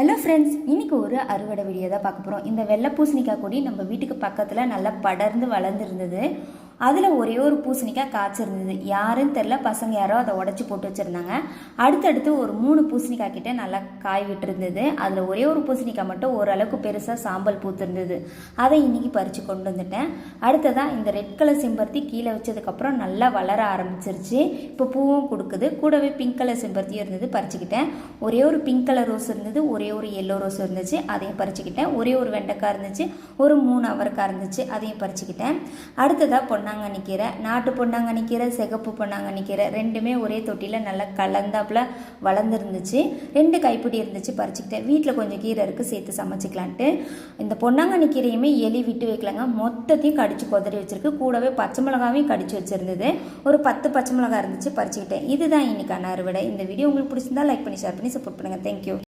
Hello friends, இன்றைக்கி ஒரு அறுவடை வீடியோ தான் பார்க்க போகிறோம். இந்த வெள்ளை பூசணிக்காய் கொடி நம்ம வீட்டுக்கு பக்கத்தில் நல்லா படர்ந்து வளர்ந்துருந்தது. அதில் ஒரே ஒரு பூசணிக்காய் காய்ச்சிருந்தது. யாருன்னு தெரில, பசங்க யாரோ அதை உடச்சி போட்டு வச்சுருந்தாங்க. அடுத்தடுத்து ஒரு 3 பூசணிக்காய் கிட்டே நல்லா காய் விட்டுருந்தது. அதில் ஒரே ஒரு பூசணிக்காய் மட்டும் ஓரளவுக்கு பெருசாக சாம்பல் பூத்துருந்தது. அதை இன்றைக்கி பறித்து கொண்டு வந்துட்டேன். அடுத்ததாக இந்த ரெட் கலர் செம்பருத்தி கீழே வச்சதுக்கப்புறம் நல்லா வளர ஆரம்பிச்சிருச்சு. இப்போ பூவும் கொடுக்குது. கூடவே பிங்க் கலர் செம்பருத்தியும் இருந்தது, பறிச்சுக்கிட்டேன். ஒரே ஒரு பிங்க் கலர் ரோஸ் இருந்தது, ஒரே ஒரு எல்லோ ரோஸ் இருந்துச்சு, அதையும் பறிச்சுக்கிட்டேன். ஒரே ஒரு வெண்டைக்காய் இருந்துச்சு, ஒரு 3 அவரைக்காய் இருந்துச்சு, அதையும் பறிச்சுக்கிட்டேன். அடுத்ததாக பொன்னாங்கண்ணி கீரை, நாட்டு பொன்னாங்கண்ணி கீரை, சிகப்பு பொன்னாங்கண்ணி கீரை ரெண்டுமே ஒரே தொட்டியில் நல்லா கலந்தாப்புல வளர்ந்துருந்துச்சு. 2 கைப்பிடி இருந்துச்சு, பறிச்சுக்கிட்டேன். வீட்டில் கொஞ்சம் கீரை இருக்குது, சேர்த்து சமைச்சிக்கலான்ட்டு. இந்த பொன்னாங்கண்ணி கீரையுமே எலி விட்டு வைக்கலாங்க, மொத்தத்தையும் கடிச்சு கொதறி வச்சிருக்கு. கூடவே பச்சை மிளகாவையும் கடிச்சு வச்சிருந்தது. ஒரு 10 பச்சை மிளகாய் இருந்துச்சு, பறிச்சுக்கிட்டேன். இதுதான் இன்னைக்கான அறுவடை. இந்த வீடியோ உங்களுக்கு பிடிச்சிருந்தா லைக் பண்ணி ஷேர் பண்ணி சப்போர்ட் பண்ணுங்கள். தேங்க்யூ.